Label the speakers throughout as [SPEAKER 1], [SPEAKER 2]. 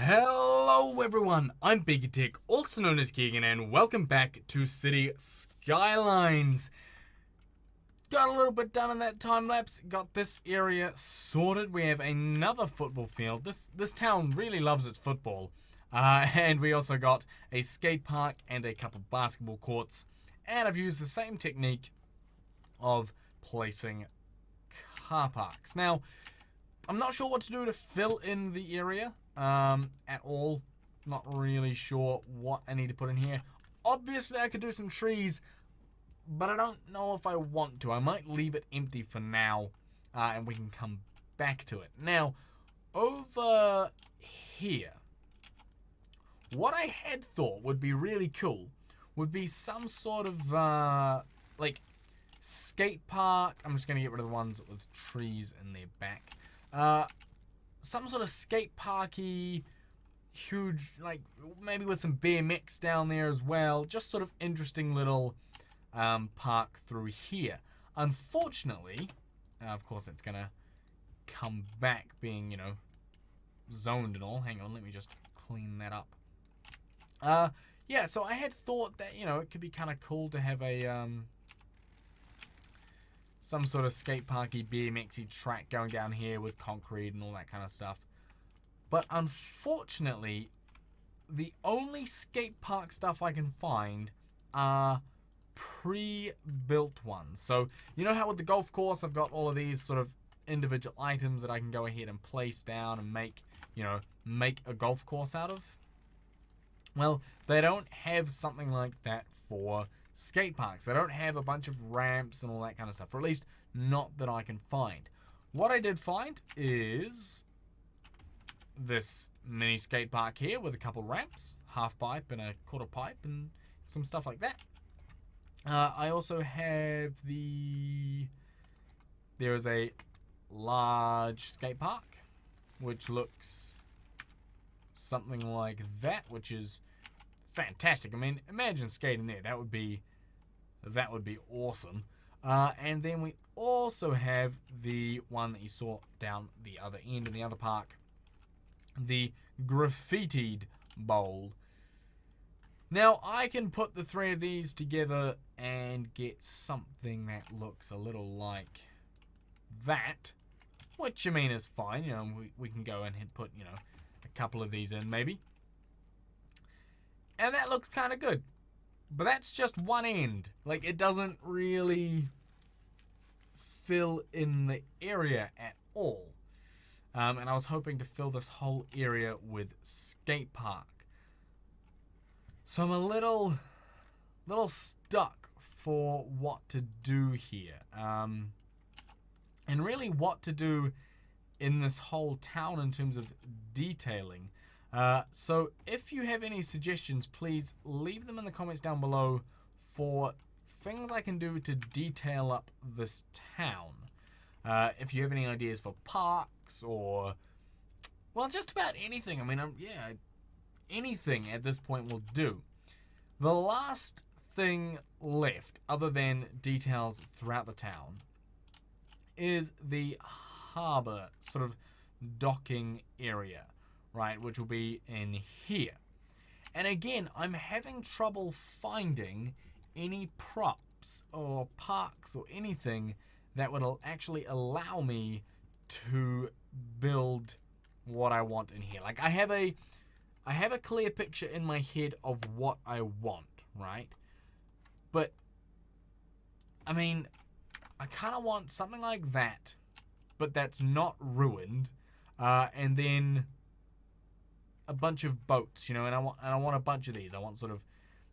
[SPEAKER 1] Hello everyone, I'm BeakerTeck, also known as Keegan, and welcome back to City Skylines. Got a little bit done in that time lapse, got this area sorted. We have another football field. This town really loves its football. And we also got a skate park and a couple basketball courts. And I've used the same technique of placing car parks. Now, I'm not sure what to do to fill in the area at all. Not really sure what I need to put in here. Obviously, I could do some trees, but I don't know if I want to. I might leave it empty for now, and we can come back to it. Now, over here, what I had thought would be really cool would be some sort of, like, skate park. I'm just going to get rid of the ones with trees in their back. Some sort of skate parky, huge, like, maybe with some BMX down there as well. Just sort of interesting little park through here. Unfortunately, of course, it's going to come back being, you know, zoned and all. Hang on, let me just clean that up. Yeah, so I had thought that, you know, it could be kind of cool to have a, some sort of skate parky BMXy track going down here with concrete and all that kind of stuff. But unfortunately, the only skate park stuff I can find are pre-built ones. So, you know how with the golf course, I've got all of these sort of individual items that I can go ahead and place down and make, you know, make a golf course out of? Well, they don't have something like that for skate parks. They don't have a bunch of ramps and all that kind of stuff, or at least not that I can find. What I did find is this mini skate park here with a couple ramps, half pipe and a quarter pipe and some stuff like that. I also have there is a large skate park which looks something like that, which is fantastic. I mean, imagine skating there. That would be awesome. And then we also have the one that you saw down the other end in the other park, the graffitied bowl. Now, I can put the three of these together and get something that looks a little like that, which, I mean, is fine. You know, we can go and put, you know, a couple of these in maybe. And that looks kind of good. But that's just one end. Like, it doesn't really fill in the area at all. And I was hoping to fill this whole area with skate park. So I'm a little stuck for what to do here. And really what to do in this whole town in terms of detailing. So if you have any suggestions, please leave them in the comments down below for things I can do to detail up this town. If you have any ideas for parks or, well, just about anything. I mean, yeah, anything at this point will do. The last thing left, other than details throughout the town, is the harbor sort of docking area. Right, which will be in here. And again, I'm having trouble finding any props or parks or anything that would actually allow me to build what I want in here. Like, I have a clear picture in my head of what I want, right? But I mean, I kind of want something like that, but that's not ruined, and then a bunch of boats, you know, and I want a bunch of these. I want sort of,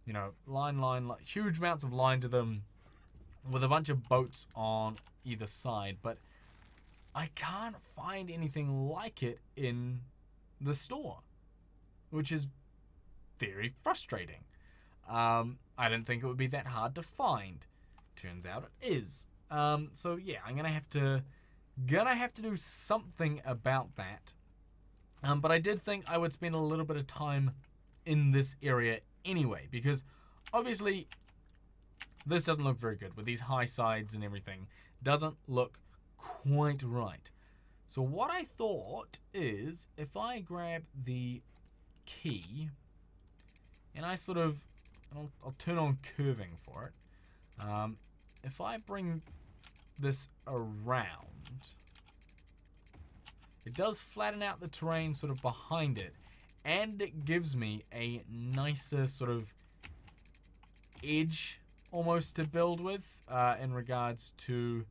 [SPEAKER 1] you know, line, huge amounts of line to them with a bunch of boats on either side, but I can't find anything like it in the store, which is very frustrating. I didn't think it would be that hard to find. Turns out it is. So yeah, I'm gonna have to do something about that. But I did think I would spend a little bit of time in this area anyway, because obviously this doesn't look very good with these high sides and everything. Doesn't look quite right. So what I thought is if I grab the key, and I sort of, I'll turn on curving for it. If I bring this around, it does flatten out the terrain sort of behind it, and it gives me a nicer sort of edge almost to build with in regards to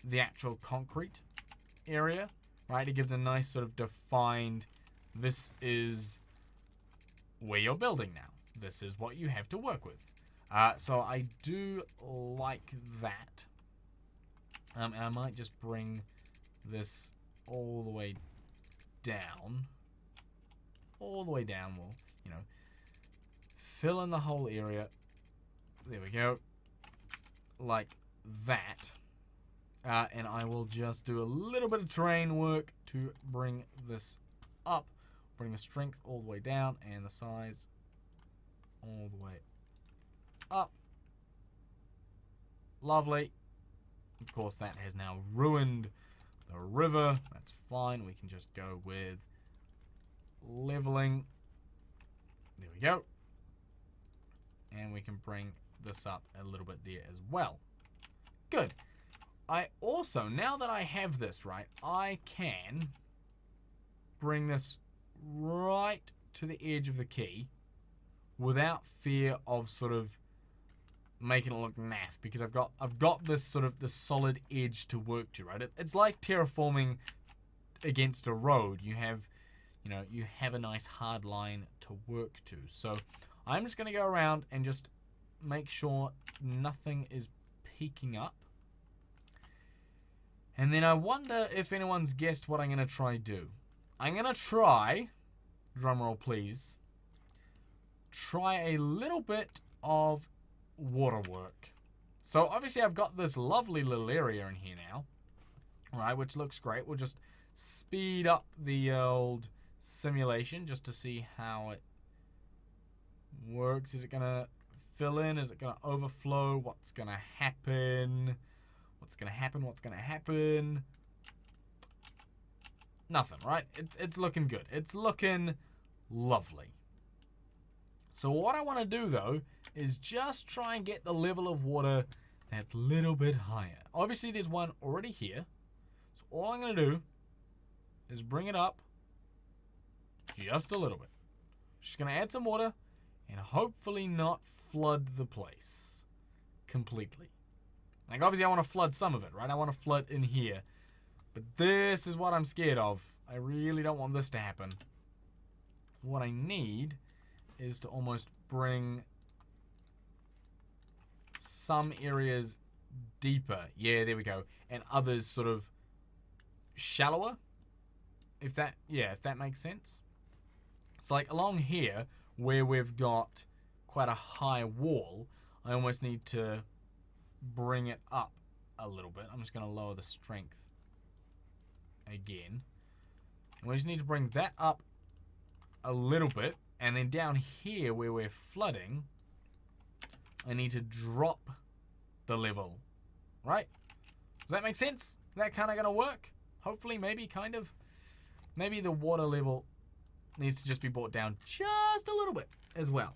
[SPEAKER 1] the actual concrete area, right? It gives a nice sort of defined, this is where you're building now. This is what you have to work with. So I do like that. And I might just bring this all the way down. All the way down. We'll, you know, fill in the whole area. There we go. Like that. And I will just do a little bit of terrain work to bring this up. Bring the strength all the way down and the size all the way up. Lovely. Of course, that has now ruined the river. That's fine. We can just go with leveling. There we go. And we can bring this up a little bit there as well. Good. I also, now that I have this, right, I can bring this right to the edge of the key without fear of sort of making it look naff, because I've got this sort of the solid edge to work to, right? It's like terraforming against a road. You have a nice hard line to work to. So I'm just going to go around and just make sure nothing is peeking up. And then I wonder if anyone's guessed what I'm going to try do. I'm going to try, drumroll please, try a little bit of water work. So obviously I've got this lovely little area in here now, right, which looks great. We'll just speed up the old simulation just to see how it works. Is it going to fill in? Is it going to overflow? What's going to happen? What's going to happen? What's going to happen? Nothing, right? It's looking good. It's looking lovely. So what I want to do, though, is just try and get the level of water that little bit higher. Obviously, there's one already here. So all I'm going to do is bring it up just a little bit. Just going to add some water and hopefully not flood the place completely. Like, obviously, I want to flood some of it, right? I want to flood in here. But this is what I'm scared of. I really don't want this to happen. What I need is to almost bring some areas deeper. Yeah, there we go. And others sort of shallower. If that makes sense. It's like along here, where we've got quite a high wall, I almost need to bring it up a little bit. I'm just going to lower the strength again. And we just need to bring that up a little bit. And then down here where we're flooding, I need to drop the level. Right? Does that make sense? Is that kind of going to work? Hopefully, maybe, kind of. Maybe the water level needs to just be brought down just a little bit as well.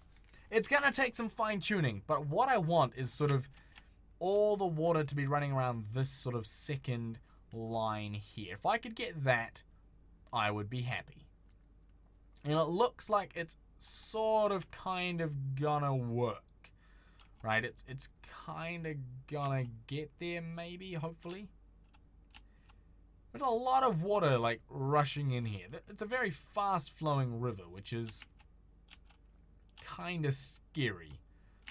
[SPEAKER 1] It's going to take some fine tuning, but what I want is sort of all the water to be running around this sort of second line here. If I could get that, I would be happy. And it looks like it's sort of kind of gonna work, right? It's kind of gonna get there, maybe, hopefully. There's a lot of water, like, rushing in here. It's a very fast-flowing river, which is kind of scary.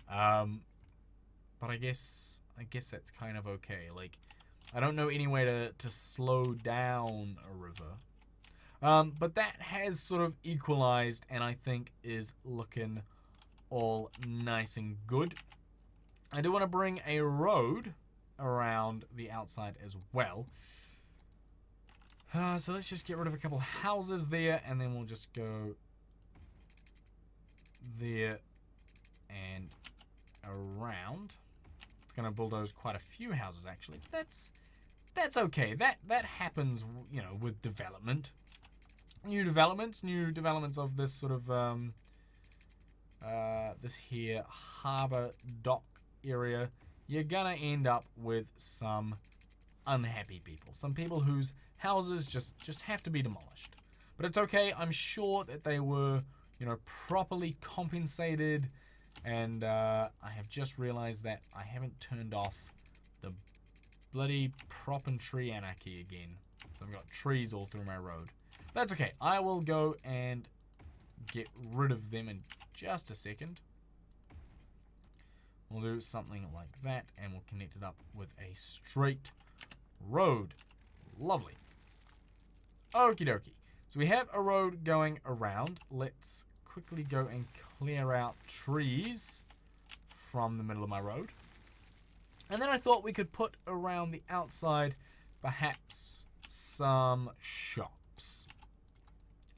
[SPEAKER 1] But I guess that's kind of okay. Like, I don't know any way to slow down a river. But that has sort of equalized and I think is looking all nice and good. I do want to bring a road around the outside as well. So let's just get rid of a couple houses there, and then we'll just go there and around. It's going to bulldoze quite a few houses, actually. That's okay. That happens, you know, with development. new developments of this sort of this here harbour dock area, you're gonna end up with some unhappy people, some people whose houses just have to be demolished. But it's okay. I'm sure that they were, you know, properly compensated. And I have just realized that I haven't turned off the bloody prop and tree anarchy again. So I've got trees all through my road. That's okay. I will go and get rid of them in just a second. We'll do something like that, and we'll connect it up with a straight road. Lovely. Okie dokie. So we have a road going around. Let's quickly go and clear out trees from the middle of my road. And then I thought we could put around the outside perhaps some shops.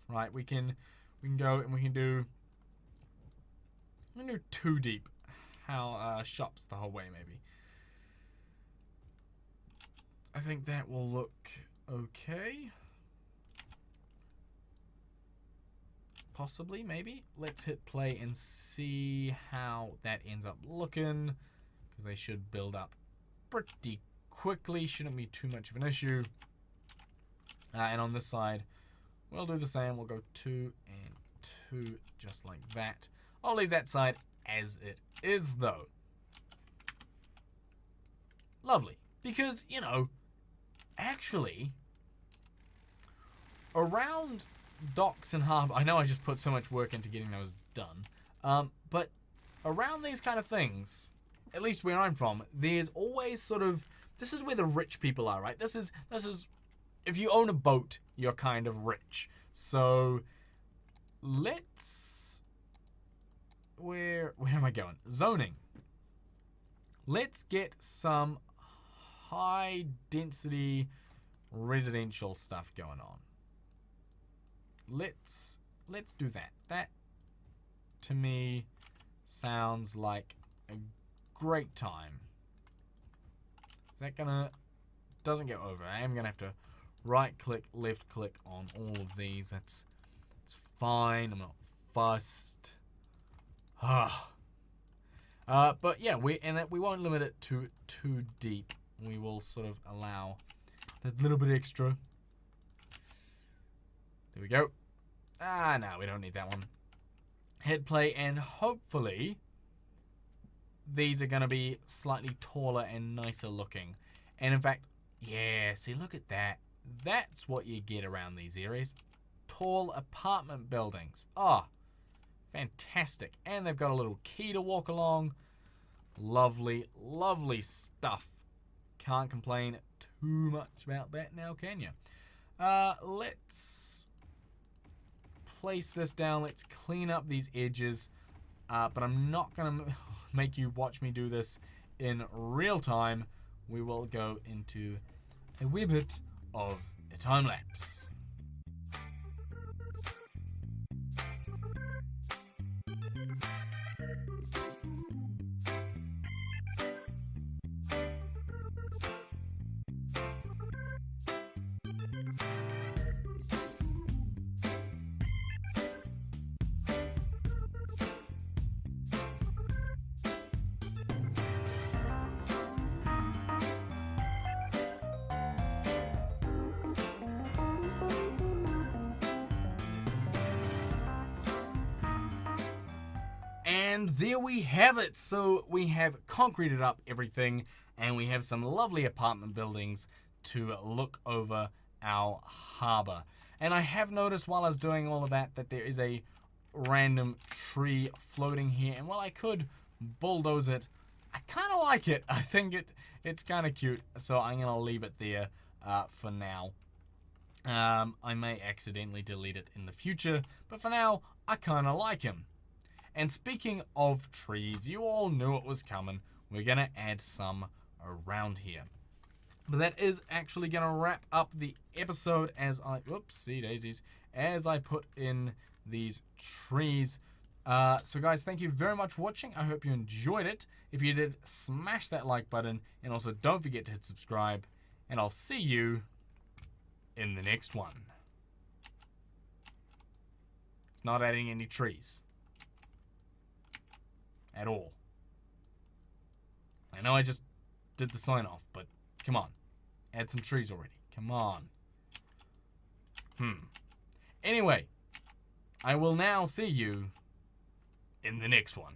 [SPEAKER 1] Right, we can go and we can do 2 deep shops the whole way maybe. I think that will look okay. Possibly, maybe. Let's hit play and see how that ends up looking, because they should build up pretty quickly. Shouldn't be too much of an issue. And on this side, we'll do the same. We'll go 2 and 2, just like that. I'll leave that side as it is, though. Lovely. Because, you know, actually, around docks and harbour, I know I just put so much work into getting those done, but around these kind of things, at least where I'm from, there's always sort of, this is where the rich people are, right? This is if you own a boat, you're kind of rich. So let's, where am I going? Zoning. Let's get some high density residential stuff going on. Let's do that. That to me sounds like a great time. Is that gonna, doesn't go over. I am gonna have to right click, left click on all of these. That's fine. I'm not fussed. But yeah, we won't limit it to too deep. We will sort of allow that little bit extra. There we go. No, we don't need that one. Hit play, and hopefully these are going to be slightly taller and nicer looking. And in fact, yeah, see, look at that. That's what you get around these areas. Tall apartment buildings. Oh, fantastic. And they've got a little key to walk along. Lovely, lovely stuff. Can't complain too much about that now, can you? Let's place this down. Let's clean up these edges. But I'm not going to make you watch me do this in real time. We will go into a wee bit of a time lapse. And there we have it. So we have concreted up everything, and we have some lovely apartment buildings to look over our harbour. And I have noticed while I was doing all of that there is a random tree floating here, and while I could bulldoze it, I kind of like it. I think it's kind of cute, so I'm gonna leave it there for now. I may accidentally delete it in the future, but for now I kind of like him. And speaking of trees, you all knew it was coming. We're going to add some around here. But that is actually going to wrap up the episode as I, whoopsie daisies, as I put in these trees. So guys, thank you very much for watching. I hope you enjoyed it. If you did, smash that like button. And also don't forget to hit subscribe. And I'll see you in the next one. It's not adding any trees. At all. I know I just did the sign off, but come on. Add some trees already. Come on. Anyway, I will now see you in the next one.